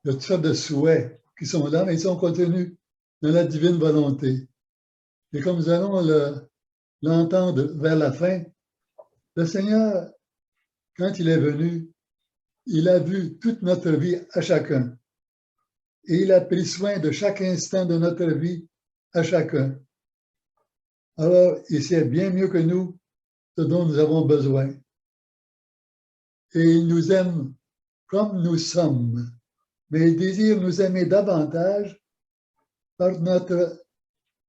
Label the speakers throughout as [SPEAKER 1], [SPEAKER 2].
[SPEAKER 1] Il y a toutes sortes de souhaits qui sont là, mais ils sont contenus dans la divine volonté. Et comme nous allons l'entendre vers la fin, le Seigneur, quand il est venu, il a vu toute notre vie à chacun. Et il a pris soin de chaque instant de notre vie à chacun. Alors, il sait bien mieux que nous ce dont nous avons besoin. Et il nous aime comme nous sommes. Mais il désire nous aimer davantage par notre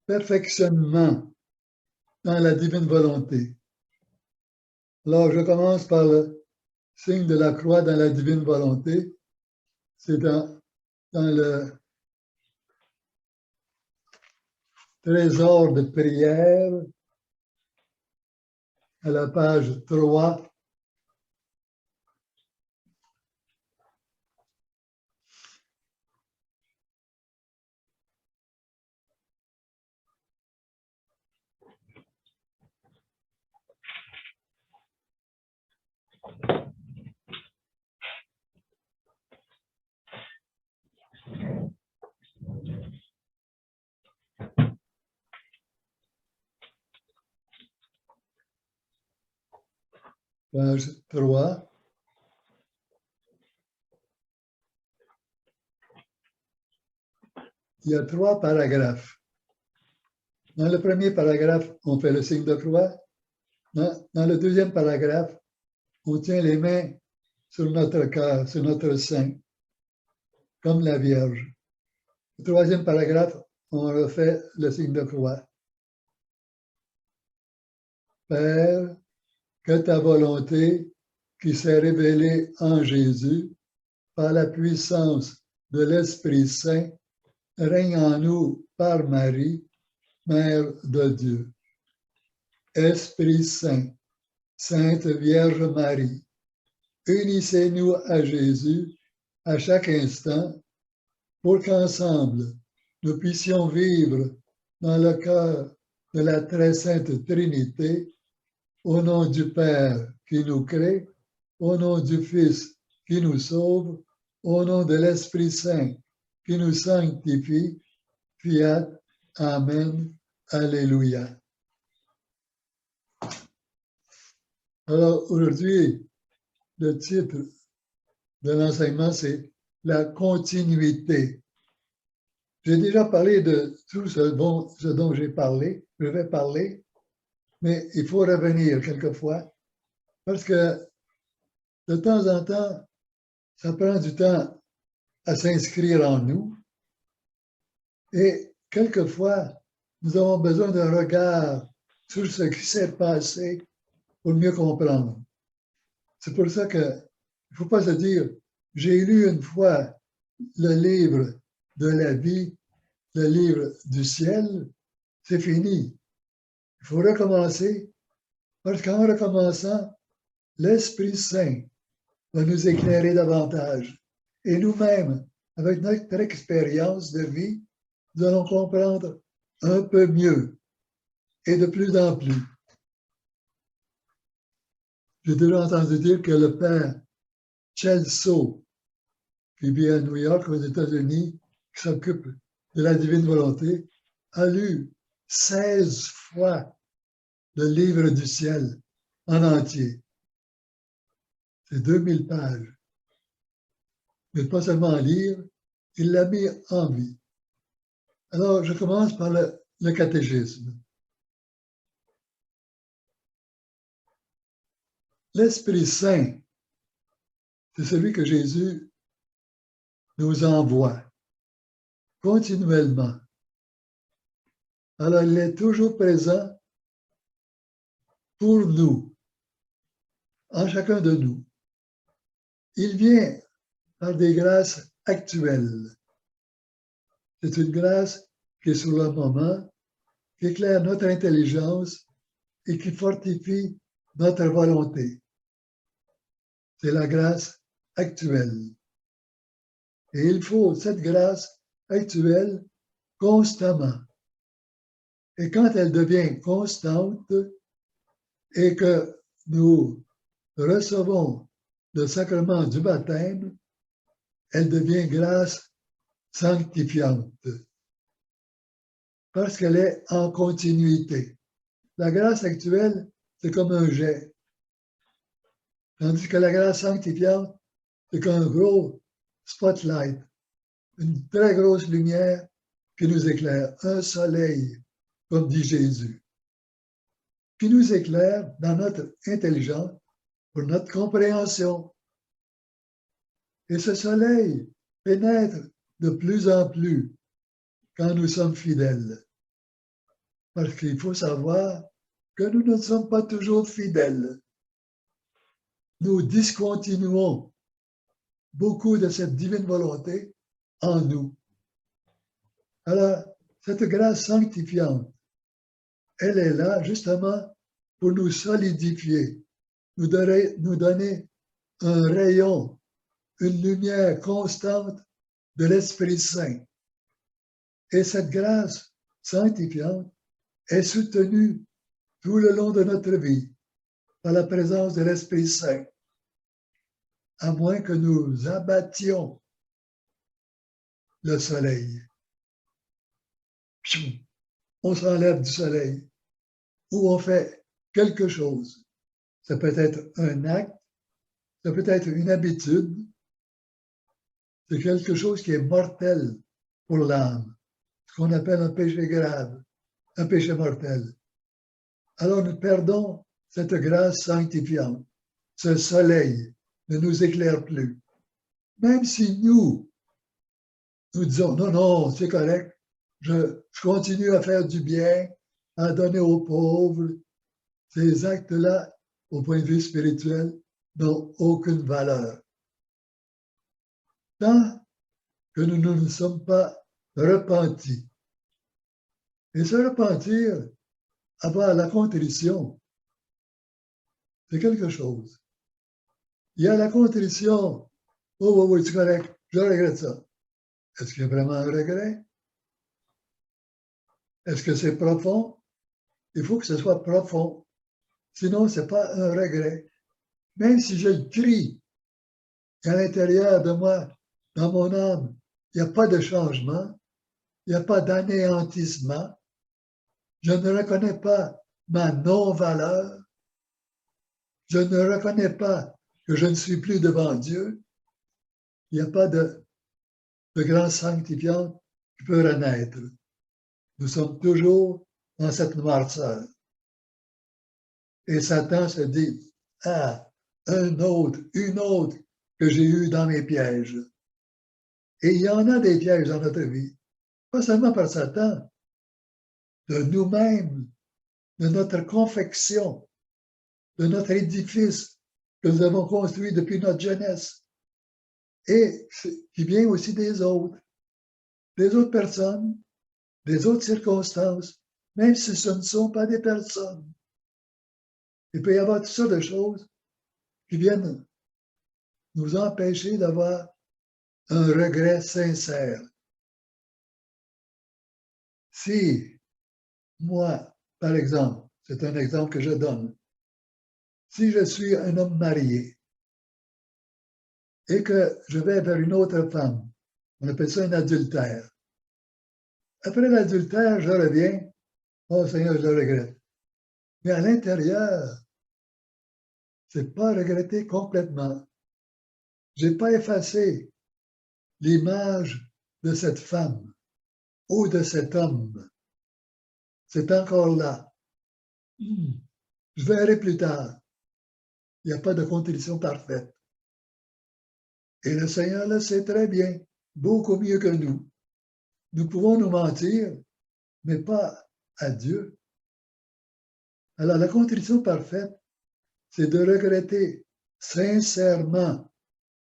[SPEAKER 1] perfectionnement dans la divine volonté. Alors, je commence par le signe de la croix dans la divine volonté. C'est dans le trésor de prière, à la page 3. Page 3. Il y a 3 paragraphes. Dans le premier paragraphe, on fait le signe de croix. Dans le deuxième paragraphe, on tient les mains sur notre cœur, sur notre sein, comme la Vierge. Le troisième paragraphe, on refait le signe de croix. Père, que ta volonté, qui s'est révélée en Jésus, par la puissance de l'Esprit Saint, règne en nous par Marie, Mère de Dieu. Esprit Saint, Sainte Vierge Marie, unissez-nous à Jésus à chaque instant pour qu'ensemble nous puissions vivre dans le cœur de la très sainte Trinité, au nom du Père qui nous crée, au nom du Fils qui nous sauve, au nom de l'Esprit Saint qui nous sanctifie. Fiat. Amen. Alléluia. Alors aujourd'hui, le titre de l'enseignement, c'est la continuité. J'ai déjà parlé de tout ce dont je vais parler, mais il faut revenir quelquefois parce que de temps en temps, ça prend du temps à s'inscrire en nous et quelquefois, nous avons besoin d'un regard sur ce qui s'est passé pour mieux comprendre. C'est pour ça qu'il ne faut pas se dire, j'ai lu une fois le livre de la vie, le livre du ciel, c'est fini. Il faut recommencer, parce qu'en recommençant, l'Esprit Saint va nous éclairer davantage. Et nous-mêmes, avec notre expérience de vie, nous allons comprendre un peu mieux et de plus en plus. J'ai déjà entendu dire que le père Celso, qui vit à New York, aux États-Unis, qui s'occupe de la divine volonté, a lu 16 fois le livre du ciel en entier. C'est 2000 pages. Mais pas seulement à lire, il l'a mis en vie. Alors, je commence par le catéchisme. L'Esprit Saint, c'est celui que Jésus nous envoie continuellement. Alors, il est toujours présent pour nous, en chacun de nous. Il vient par des grâces actuelles. C'est une grâce qui est sur le moment, qui éclaire notre intelligence et qui fortifie notre volonté. C'est la grâce actuelle. Et il faut cette grâce actuelle constamment. Et quand elle devient constante et que nous recevons le sacrement du baptême, elle devient grâce sanctifiante parce qu'elle est en continuité. La grâce actuelle, c'est comme un jet, tandis que la grâce sanctifiante, c'est comme un gros spotlight, une très grosse lumière qui nous éclaire, un soleil, comme dit Jésus, qui nous éclaire dans notre intelligence pour notre compréhension. Et ce soleil pénètre de plus en plus quand nous sommes fidèles. Parce qu'il faut savoir que nous ne sommes pas toujours fidèles. Nous discontinuons beaucoup de cette divine volonté en nous. Alors, cette grâce sanctifiante, elle est là justement pour nous solidifier, nous donner un rayon, une lumière constante de l'Esprit Saint. Et cette grâce sanctifiante est soutenue tout le long de notre vie par la présence de l'Esprit Saint, à moins que nous abattions le soleil. On s'enlève du soleil ou on fait quelque chose. Ça peut être un acte, ça peut être une habitude, c'est quelque chose qui est mortel pour l'âme, ce qu'on appelle un péché grave, un péché mortel. Alors nous perdons cette grâce sanctifiante. Ce soleil ne nous éclaire plus. Même si nous disons, non, non, c'est correct, je continue à faire du bien, à donner aux pauvres, ces actes-là, au point de vue spirituel, n'ont aucune valeur. Tant que nous ne nous sommes pas repentis. Et se repentir, avoir la contrition, c'est quelque chose. Il y a la contrition, oh oui, c'est correct, je regrette ça. Est-ce qu'il y a vraiment un regret? Est-ce que c'est profond? Il faut que ce soit profond. Sinon, ce n'est pas un regret. Même si je le crie, à l'intérieur de moi, dans mon âme, il n'y a pas de changement, il n'y a pas d'anéantissement, je ne reconnais pas ma non-valeur, je ne reconnais pas que je ne suis plus devant Dieu, il n'y a pas de grâce sanctifiante qui peut renaître. Nous sommes toujours dans cette noirceur. Et Satan se dit, ah, une autre que j'ai eue dans mes pièges. Et il y en a des pièges dans notre vie, pas seulement par Satan, de nous-mêmes, de notre confection, de notre édifice que nous avons construit depuis notre jeunesse, et qui vient aussi des autres personnes, des autres circonstances, même si ce ne sont pas des personnes. Il peut y avoir toutes sortes de choses qui viennent nous empêcher d'avoir un regret sincère. Si moi, par exemple, c'est un exemple que je donne, si je suis un homme marié et que je vais vers une autre femme, on appelle ça un adultère. Après l'adultère, je reviens, oh Seigneur, je le regrette. Mais à l'intérieur, c'est pas regretter complètement. J'ai pas effacé l'image de cette femme ou de cet homme. C'est encore là. Je verrai plus tard. Il n'y a pas de contrition parfaite. Et le Seigneur le sait très bien, beaucoup mieux que nous. Nous pouvons nous mentir, mais pas à Dieu. Alors la contrition parfaite, c'est de regretter sincèrement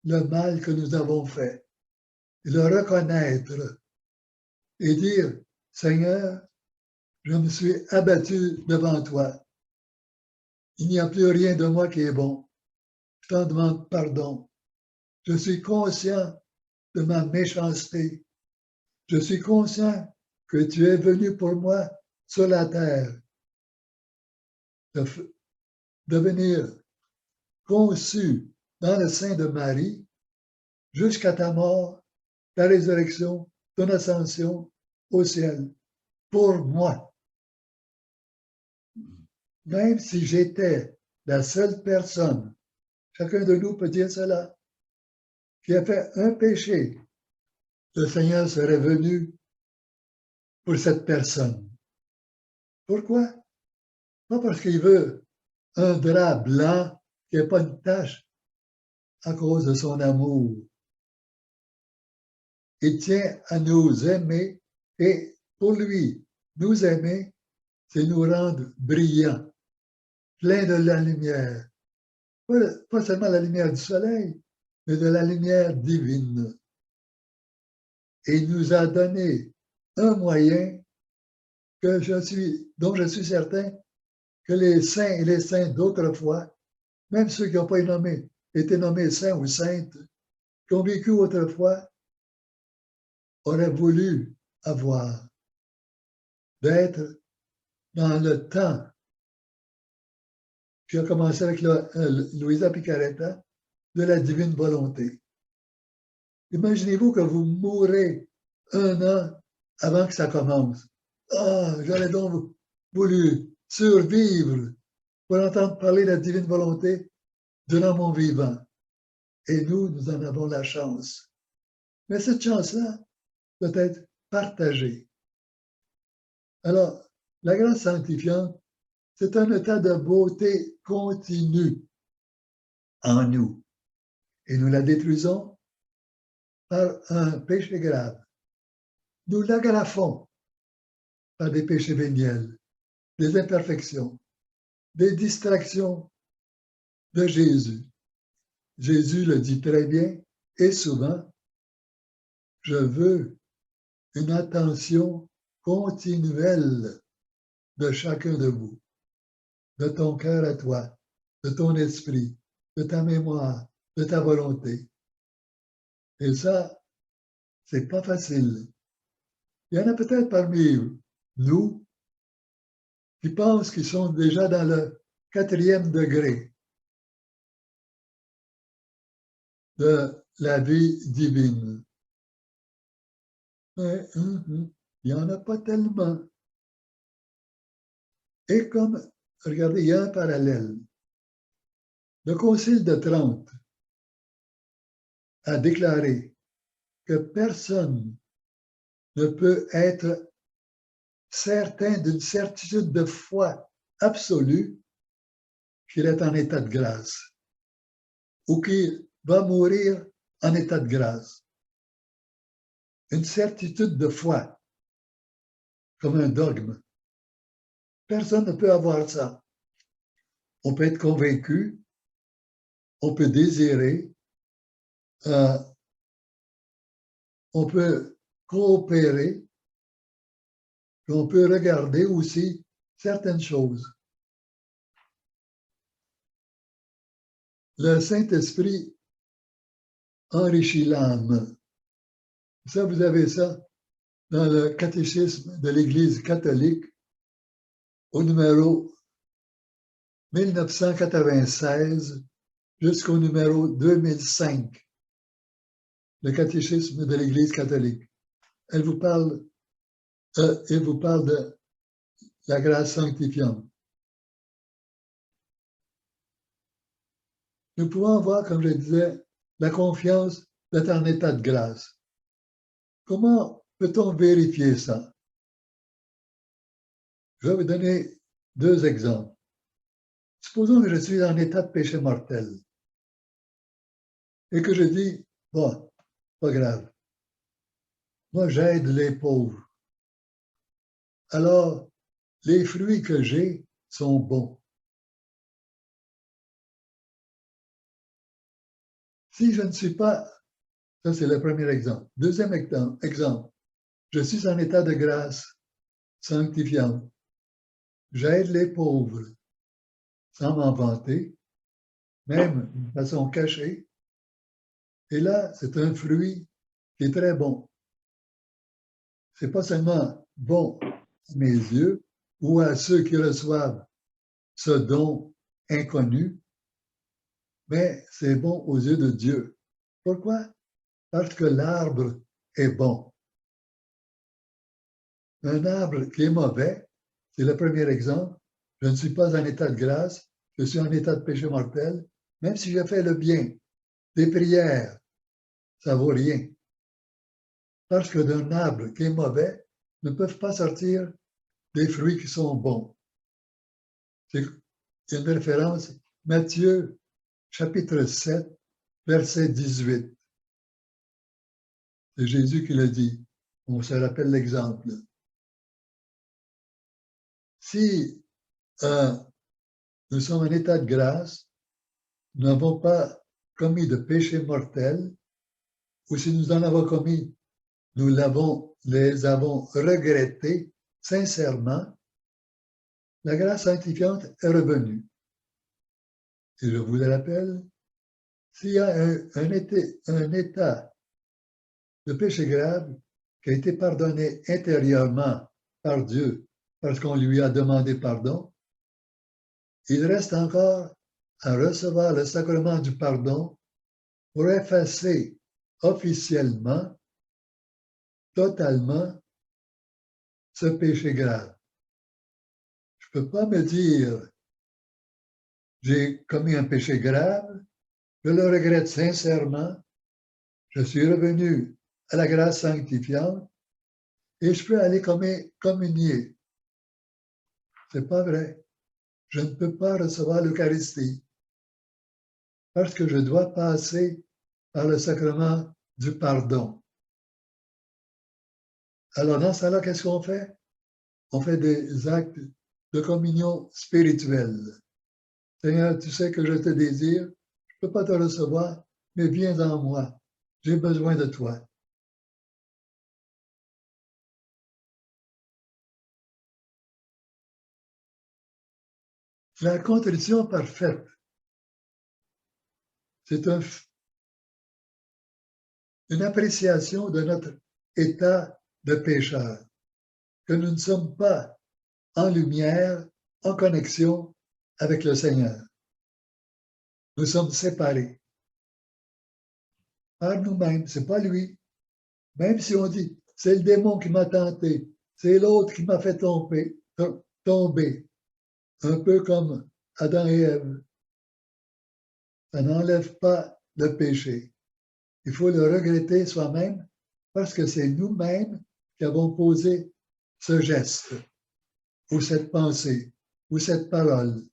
[SPEAKER 1] le mal que nous avons fait, et le reconnaître et dire, Seigneur, je me suis abattu devant toi. Il n'y a plus rien de moi qui est bon. Je t'en demande pardon. Je suis conscient de ma méchanceté. Je suis conscient que tu es venu pour moi sur la terre, de devenir conçu dans le sein de Marie jusqu'à ta mort, ta résurrection, ton ascension au ciel, pour moi. Même si j'étais la seule personne, chacun de nous peut dire cela, qui a fait un péché, le Seigneur serait venu pour cette personne. Pourquoi? Pas parce qu'il veut un drap blanc qui n'a pas une tache à cause de son amour. Il tient à nous aimer et pour lui, nous aimer, c'est nous rendre brillants, pleins de la lumière. Pas seulement la lumière du soleil, mais de la lumière divine. Et il nous a donné un moyen dont je suis certain que les saints et les saintes d'autrefois, même ceux qui n'ont pas été nommés saints ou saintes, qui ont vécu autrefois, auraient voulu avoir, d'être dans le temps qui a commencé avec Luisa Picaretta, de la divine volonté. Imaginez-vous que vous mourrez 1 an avant que ça commence. Ah, j'aurais donc voulu survivre pour entendre parler de la divine volonté durant mon vivant. Et nous en avons la chance. Mais cette chance-là doit être partagée. Alors, la grâce sanctifiante, c'est un état de beauté continue en nous. Et nous la détruisons par un péché grave. Nous l'agrafons par des péchés véniels, des imperfections, des distractions de Jésus. Jésus le dit très bien et souvent, je veux une attention continuelle de chacun de vous, de ton cœur à toi, de ton esprit, de ta mémoire, de ta volonté. Et ça, c'est pas facile. Il y en a peut-être parmi nous qui pensent qu'ils sont déjà dans le 4e degré de la vie divine. Mais il n'y en a pas tellement. Et comme, regardez, il y a un parallèle. Le Concile de Trente a déclaré que personne ne peut être certain d'une certitude de foi absolue qu'il est en état de grâce ou qu'il va mourir en état de grâce. Une certitude de foi, comme un dogme. Personne ne peut avoir ça. On peut être convaincu, on peut désirer, on peut coopérer, puis on peut regarder aussi certaines choses. Le Saint-Esprit enrichit l'âme. Ça, vous avez ça dans le catéchisme de l'Église catholique au numéro 1996 jusqu'au numéro 2005. Le catéchisme de l'Église catholique. Il vous parle de la grâce sanctifiante. Nous pouvons voir, comme je disais, la confiance d'être en état de grâce. Comment peut-on vérifier ça? Je vais vous donner 2 exemples. Supposons que je suis en état de péché mortel et que je dis, bon, pas grave, moi j'aide les pauvres. Alors, les fruits que j'ai sont bons. Si je ne suis pas, ça c'est le premier exemple. Deuxième exemple, je suis en état de grâce sanctifiante. J'aide les pauvres sans m'en vanter, même de façon cachée. Et là, c'est un fruit qui est très bon. C'est pas seulement bon à mes yeux ou à ceux qui reçoivent ce don inconnu, mais c'est bon aux yeux de Dieu. Pourquoi? parce que l'arbre est bon. Un arbre qui est mauvais, c'est le premier exemple. Je ne suis pas en état de grâce, je suis en état de péché mortel. Même si je fais le bien, des prières, ça ne vaut rien. Parce que d'un arbre qui est mauvais, ne peuvent pas sortir des fruits qui sont bons. C'est une référence, Matthieu, chapitre 7, verset 18. C'est Jésus qui le dit. On se rappelle l'exemple. Si nous sommes en état de grâce, nous n'avons pas commis de péché mortel, ou si nous en avons commis, nous les avons regrettés sincèrement, la grâce sanctifiante est revenue. Et je vous le rappelle, s'il y a un état de péché grave qui a été pardonné intérieurement par Dieu parce qu'on lui a demandé pardon, il reste encore à recevoir le sacrement du pardon pour effacer officiellement, totalement, ce péché grave. Je ne peux pas me dire, j'ai commis un péché grave, je le regrette sincèrement, je suis revenu à la grâce sanctifiante et je peux aller communier. Ce n'est pas vrai. Je ne peux pas recevoir l'Eucharistie parce que je dois passer par le sacrement du pardon. Alors, dans ce cas-là, qu'est-ce qu'on fait? On fait des actes de communion spirituelle. Seigneur, tu sais que je te désire, je ne peux pas te recevoir, mais viens en moi. J'ai besoin de toi. La contrition parfaite, c'est une appréciation de notre état de pécheur, que nous ne sommes pas en lumière, en connexion avec le Seigneur. Nous sommes séparés par nous-mêmes, ce n'est pas lui. Même si on dit, c'est le démon qui m'a tenté, c'est l'autre qui m'a fait tomber, un peu comme Adam et Ève. Ça n'enlève pas le péché. Il faut le regretter soi-même parce que c'est nous-mêmes qui avons posé ce geste, ou cette pensée, ou cette parole.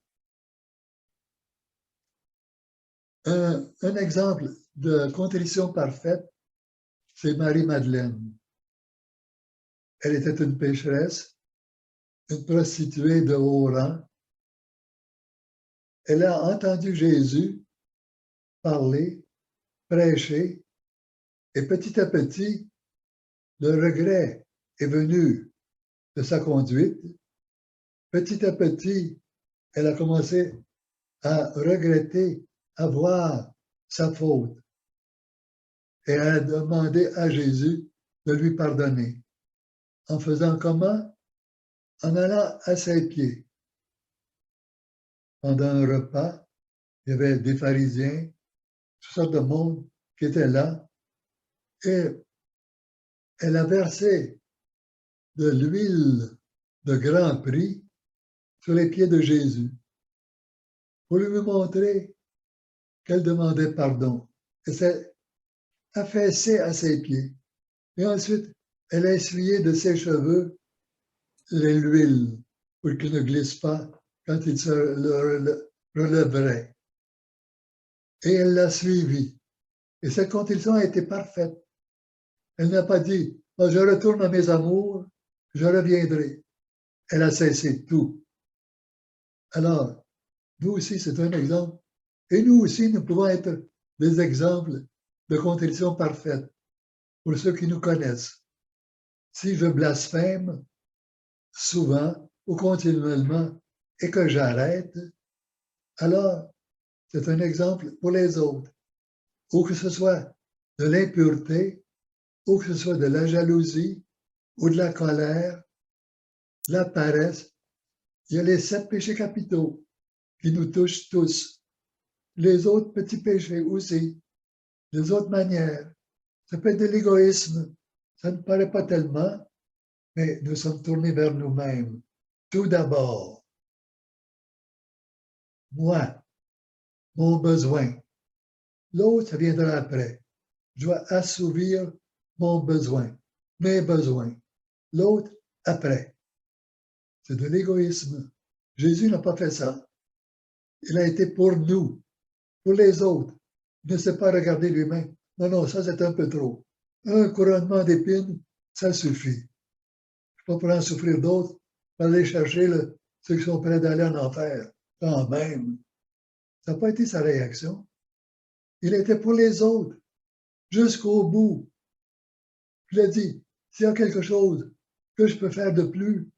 [SPEAKER 1] Un exemple de contrition parfaite, c'est Marie-Madeleine. Elle était une pécheresse, une prostituée de haut rang. Elle a entendu Jésus parler, prêcher, et petit à petit, le regret est venu de sa conduite. Petit à petit, elle a commencé à regretter, à voir sa faute et à demander à Jésus de lui pardonner. En faisant comment? En allant à ses pieds. Pendant un repas, il y avait des pharisiens, toutes sortes de monde qui étaient là, et elle a versé de l'huile de grand prix sur les pieds de Jésus pour lui montrer qu'elle demandait pardon. Et s'est affaissée à ses pieds. Et ensuite, elle a essuyé de ses cheveux l'huile pour qu'il ne glisse pas quand il se relèverait. Et elle l'a suivi. Et cette contrition a été parfaite. Elle n'a pas dit, oh, je retourne à mes amours, je reviendrai. Elle a cessé tout. Alors, nous aussi, c'est un exemple. Et nous aussi, nous pouvons être des exemples de contrition parfaite pour ceux qui nous connaissent. Si je blasphème souvent ou continuellement et que j'arrête, alors c'est un exemple pour les autres. Ou que ce soit de l'impureté, ou que ce soit de la jalousie, ou de la colère, de la paresse. Il y a les 7 péchés capitaux qui nous touchent tous. Les autres petits péchés aussi, les autres manières. Ça peut être de l'égoïsme. Ça ne paraît pas tellement, mais nous sommes tournés vers nous-mêmes. Tout d'abord, moi, mon besoin. L'autre, ça viendra après. Je dois assouvir mon besoin, mes besoins. L'autre, après. C'est de l'égoïsme. Jésus n'a pas fait ça. Il a été pour nous, pour les autres. Il ne s'est pas regardé lui-même. Non, non, ça c'est un peu trop. Un couronnement d'épines, ça suffit. Je ne suis pas pour en souffrir d'autres, pour aller chercher ceux qui sont prêts d'aller en enfer. Quand même. Ça n'a pas été sa réaction. Il était pour les autres, jusqu'au bout. Je l'ai dit, s'il y a quelque chose que je peux faire de plus,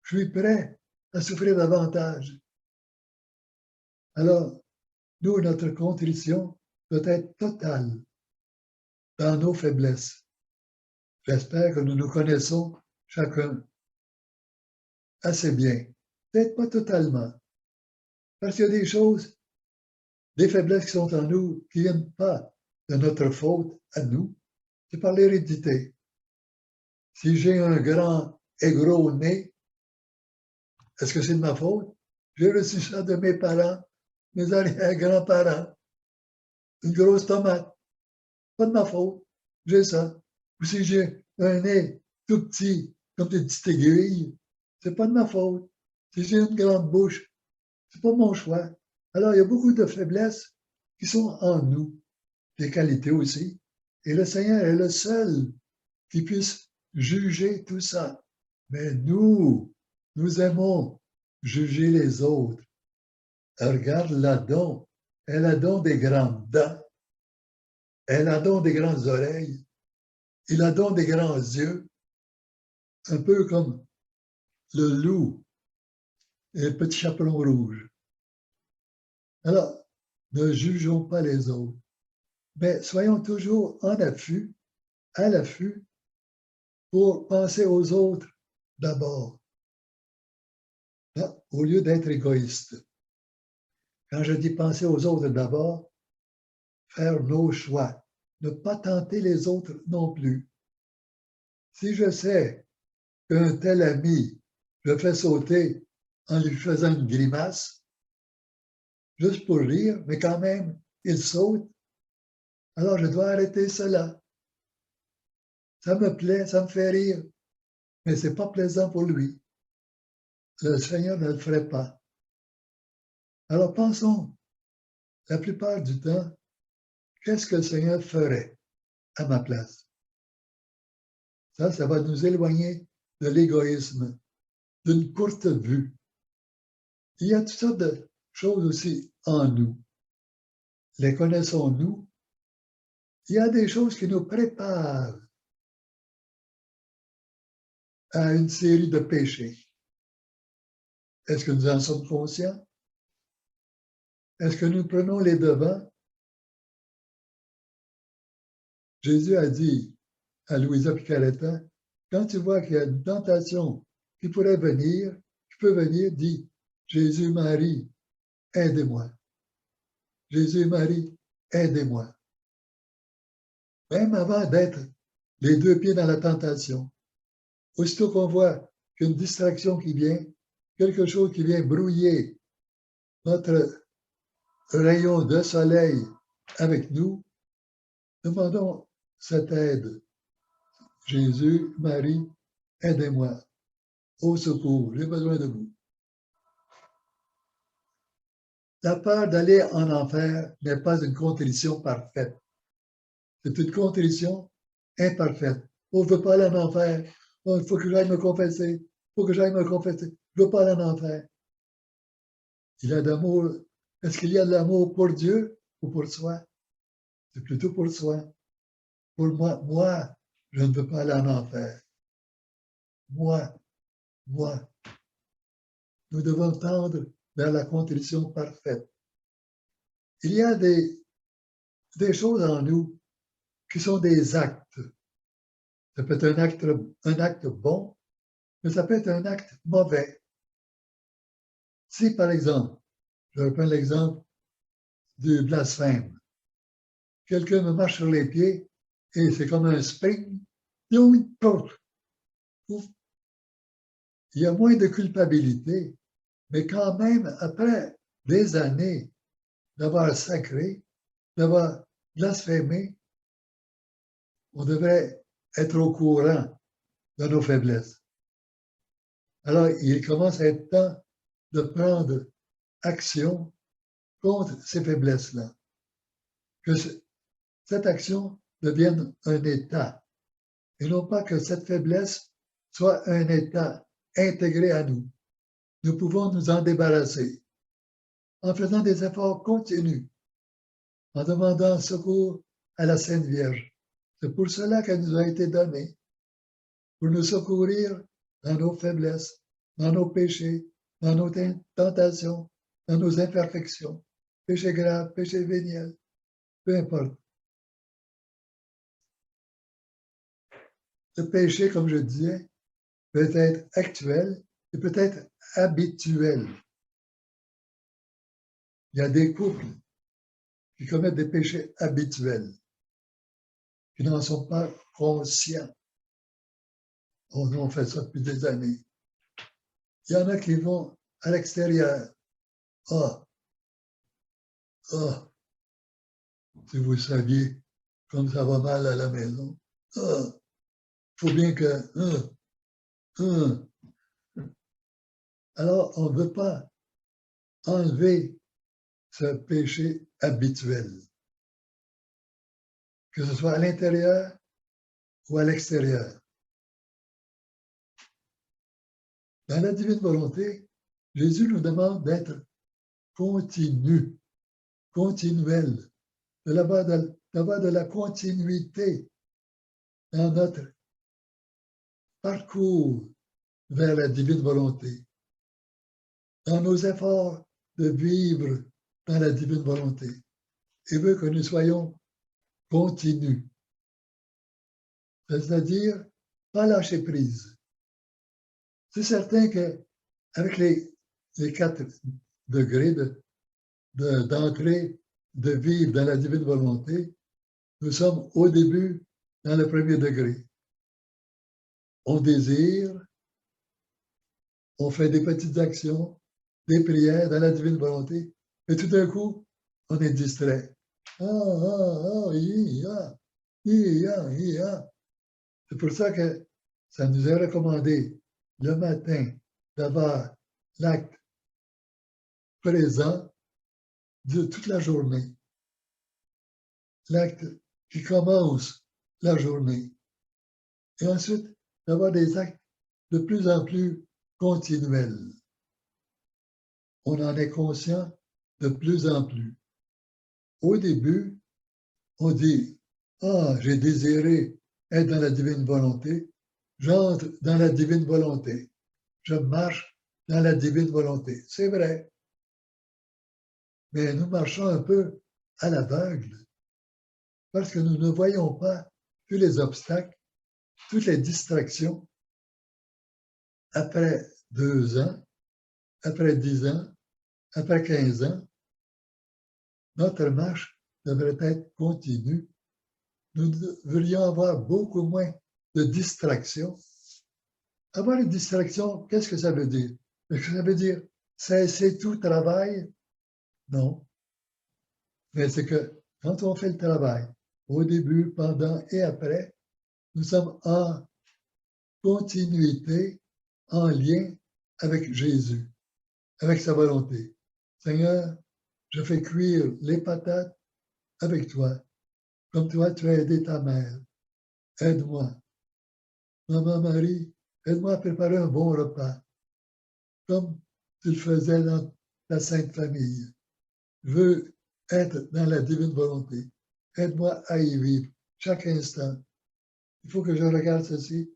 [SPEAKER 1] je suis prêt à souffrir davantage. Alors, nous, notre contrition doit être totale dans nos faiblesses. J'espère que nous nous connaissons chacun assez bien. Peut-être pas totalement. Parce qu'il y a des choses, des faiblesses qui sont en nous, qui ne viennent pas de notre faute à nous. C'est par l'hérédité. Si j'ai un grand et gros nez, est-ce que c'est de ma faute? J'ai reçu ça de mes parents, mes arrière-grands-parents. Une grosse tomate. Pas de ma faute. J'ai ça. Ou si j'ai un nez tout petit, comme des petites aiguilles, c'est pas de ma faute. Si j'ai une grande bouche, c'est pas mon choix. Alors, il y a beaucoup de faiblesses qui sont en nous, des qualités aussi. Et le Seigneur est le seul qui puisse juger tout ça. Mais nous aimons juger les autres. Regarde l'Adam. Elle a donc des grandes dents. Elle a donc des grandes oreilles. Il a donc des grands yeux. Un peu comme le loup et le petit chaperon rouge. Alors, ne jugeons pas les autres, mais soyons toujours en affût, à l'affût, pour penser aux autres d'abord, au lieu d'être égoïste. Quand je dis penser aux autres d'abord, faire nos choix, ne pas tenter les autres non plus. Si je sais qu'un tel ami, je fais sauter en lui faisant une grimace, juste pour rire, mais quand même, il saute, alors je dois arrêter cela. Ça me plaît, ça me fait rire, mais ce n'est pas plaisant pour lui. Le Seigneur ne le ferait pas. Alors pensons, la plupart du temps, qu'est-ce que le Seigneur ferait à ma place? Ça va nous éloigner de l'égoïsme, d'une courte vue. Il y a toutes sortes de choses aussi en nous. Les connaissons-nous? Il y a des choses qui nous préparent à une série de péchés. Est-ce que nous en sommes conscients? Est-ce que nous prenons les devants? Jésus a dit à Louisa Picaretta, quand tu vois qu'il y a une tentation qui pourrait venir, qui peut venir, dis, Jésus, Marie, aidez-moi. Jésus, Marie, aidez-moi. Même avant d'être les deux pieds dans la tentation. Aussitôt qu'on voit qu'une distraction qui vient, quelque chose qui vient brouiller notre rayon de soleil avec nous, demandons cette aide. Jésus, Marie, aidez-moi. Au secours, j'ai besoin de vous. La peur d'aller en enfer n'est pas une contrition parfaite. C'est une contrition imparfaite. Oh, je ne veux pas aller en enfer. Oh, il faut que j'aille me confesser. Il faut que j'aille me confesser. Je ne veux pas aller en enfer. Il y a d'amour. Est-ce qu'il y a de l'amour pour Dieu ou pour soi? C'est plutôt pour soi. Pour moi, je ne veux pas aller en enfer. Moi. Nous devons tendre vers la contrition parfaite. Il y a des choses en nous qui sont des actes. Ça peut être un acte bon, mais ça peut être un acte mauvais. Si, par exemple, je reprends l'exemple du blasphème, quelqu'un me marche sur les pieds et c'est comme un spring. Il y a moins de culpabilité, mais quand même, après des années d'avoir sacré, d'avoir blasphémé, on devrait être au courant de nos faiblesses. Alors, il commence à être temps de prendre action contre ces faiblesses-là. Que cette action devienne un état, et non pas que cette faiblesse soit un état intégré à nous. Nous pouvons nous en débarrasser en faisant des efforts continus, en demandant secours à la Sainte Vierge. C'est pour cela qu'elle nous a été donnée, pour nous secourir dans nos faiblesses, dans nos péchés, dans nos tentations, dans nos imperfections, péchés graves, péchés véniels, peu importe. Le péché, comme je disais, peut être actuel et peut être habituel. Il y a des couples qui commettent des péchés habituels, qui n'en sont pas conscients. On fait ça depuis des années. Il y en a qui vont à l'extérieur. Ah, ah, si vous saviez comme ça va mal à la maison. Ah, il faut bien que... Alors, on ne veut pas enlever ce péché habituel, que ce soit à l'intérieur ou à l'extérieur. Dans la divine volonté, Jésus nous demande d'être continu, continuel, d'avoir de la continuité dans notre parcours vers la divine volonté, dans nos efforts de vivre dans la divine volonté. Il veut que nous soyons continus, c'est-à-dire pas lâcher prise. C'est certain qu'avec les 4 degrés d'entrée, de vivre dans la divine volonté, nous sommes au début dans le premier degré. On désire, on fait des petites actions, des prières dans la divine volonté, et tout d'un coup, on est distrait. C'est pour ça que ça nous est recommandé le matin d'avoir l'acte présent de toute la journée. L'acte qui commence la journée. Et ensuite, d'avoir des actes de plus en plus continuels. On en est conscient de plus en plus. Au début, on dit « Ah, j'ai désiré être dans la divine volonté, j'entre dans la divine volonté, je marche dans la divine volonté. » C'est vrai. Mais nous marchons un peu à l'aveugle parce que nous ne voyons pas tous les obstacles, toutes les distractions. Après 2 ans, après 10 ans, après 15 ans, notre marche devrait être continue. Nous devrions avoir beaucoup moins de distractions. Avoir une distraction, qu'est-ce que ça veut dire? Est-ce que ça veut dire cesser tout travail? Non. Mais c'est que quand on fait le travail, au début, pendant et après, nous sommes en continuité, en lien avec Jésus, avec sa volonté. Seigneur, je fais cuire les patates avec toi, comme toi tu as aidé ta mère. Aide-moi. Maman Marie, aide-moi à préparer un bon repas, comme tu le faisais dans la Sainte Famille. Je veux être dans la divine volonté. Aide-moi à y vivre chaque instant. Il faut que je regarde ceci.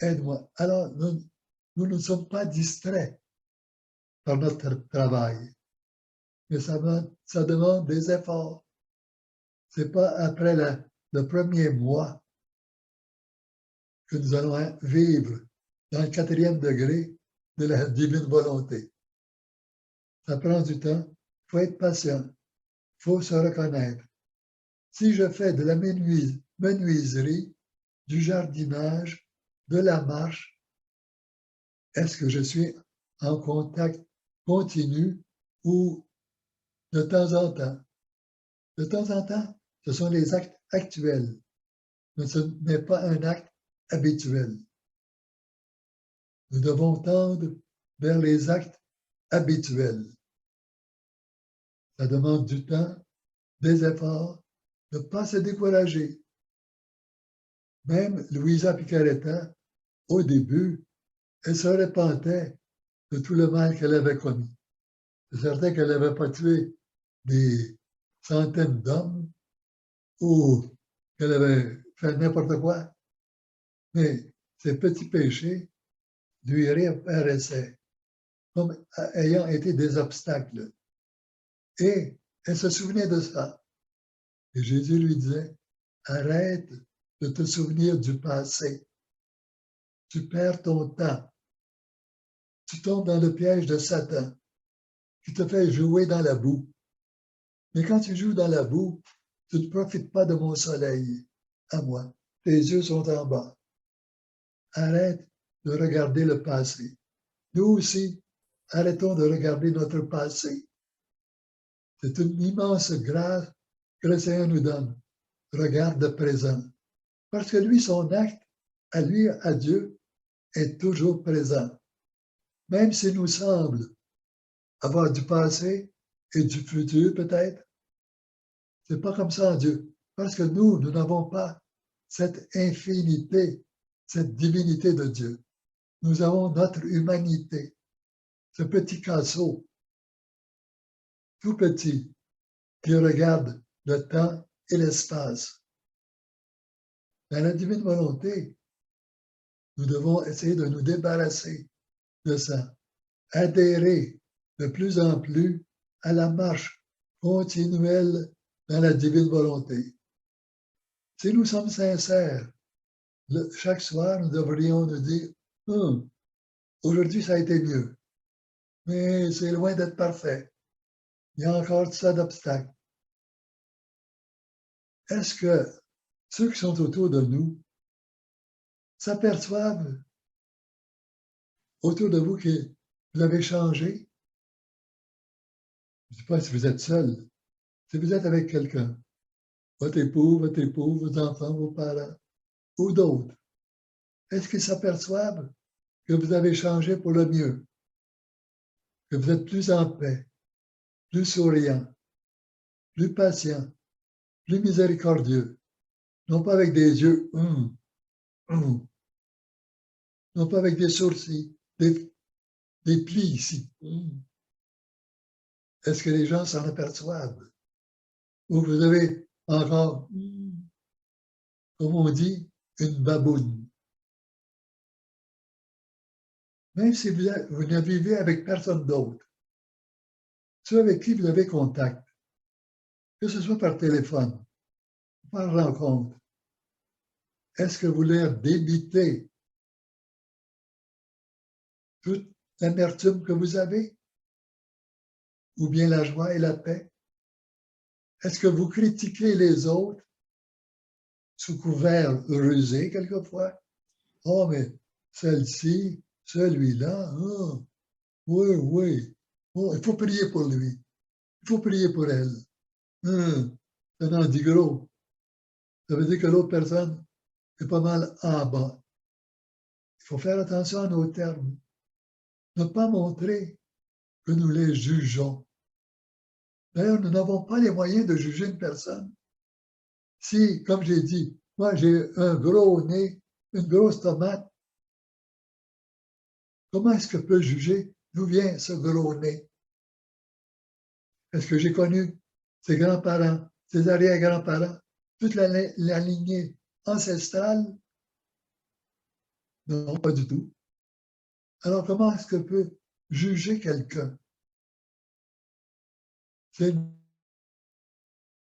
[SPEAKER 1] Aide-moi. Alors, nous ne sommes pas distraits par notre travail, mais ça demande des efforts. Ce n'est pas après le premier mois que nous allons vivre dans le 4e degré de la divine volonté. Ça prend du temps, il faut être patient, il faut se reconnaître. Si je fais de la menuiserie, du jardinage, de la marche? Est-ce que je suis en contact continu ou de temps en temps? De temps en temps, ce sont les actes actuels, mais ce n'est pas un acte habituel. Nous devons tendre vers les actes habituels. Ça demande du temps, des efforts, de ne pas se décourager. Même Louisa Picaretta, au début, elle se repentait de tout le mal qu'elle avait commis. C'est certain qu'elle n'avait pas tué des centaines d'hommes ou qu'elle avait fait n'importe quoi, mais ces petits péchés lui réapparaissaient comme ayant été des obstacles. Et elle se souvenait de ça. Et Jésus lui disait, arrête de te souvenir du passé. Tu perds ton temps. Tu tombes dans le piège de Satan qui te fait jouer dans la boue. Mais quand tu joues dans la boue, tu ne profites pas de mon soleil à moi. Tes yeux sont en bas. Arrête de regarder le passé. Nous aussi, arrêtons de regarder notre passé. C'est une immense grâce que le Seigneur nous donne. Regarde le présent. Parce que lui, son acte, à lui, à Dieu, est toujours présent. Même s'il nous semble avoir du passé et du futur, peut-être, c'est pas comme ça en Dieu. Parce que nous n'avons pas cette infinité, cette divinité de Dieu. Nous avons notre humanité, ce petit casseau, tout petit, qui regarde le temps et l'espace. Dans la divine volonté, nous devons essayer de nous débarrasser de ça, adhérer de plus en plus à la marche continuelle dans la divine volonté. Si nous sommes sincères, chaque soir, nous devrions nous dire, aujourd'hui, ça a été mieux, mais c'est loin d'être parfait. Il y a encore ça d'obstacles. Est-ce que ceux qui sont autour de nous s'aperçoivent autour de vous que vous avez changé? Je ne sais pas si vous êtes seul, si vous êtes avec quelqu'un, votre époux, vos enfants, vos parents, ou d'autres. Est-ce qu'ils s'aperçoivent que vous avez changé pour le mieux, que vous êtes plus en paix, plus souriant, plus patient, plus miséricordieux, non pas avec des yeux, non pas avec des sourcils, des plis ici. Est-ce que les gens s'en aperçoivent? Ou vous avez encore, comme on dit, une baboune? Même si vous ne vivez avec personne d'autre, ceux avec qui vous avez contact, que ce soit par téléphone, par rencontre, est-ce que vous leur débitez toute l'amertume que vous avez? Ou bien la joie et la paix? Est-ce que vous critiquez les autres sous couvert rusé quelquefois? Oh, mais celle-ci, celui-là, oui. Oh, il faut prier pour lui. Il faut prier pour elle. Ça en dit gros. Ça veut dire que l'autre personne est pas mal en bas. Il faut faire attention à nos termes. Ne pas montrer que nous les jugeons. D'ailleurs, nous n'avons pas les moyens de juger une personne. Si, comme j'ai dit, moi j'ai un gros nez, une grosse tomate, comment est-ce que je peux juger d'où vient ce gros nez? Est-ce que j'ai connu ses grands-parents, ses arrière-grands-parents, toute la lignée ancestrale? Non, pas du tout. Alors comment est-ce que je peux juger quelqu'un? C'est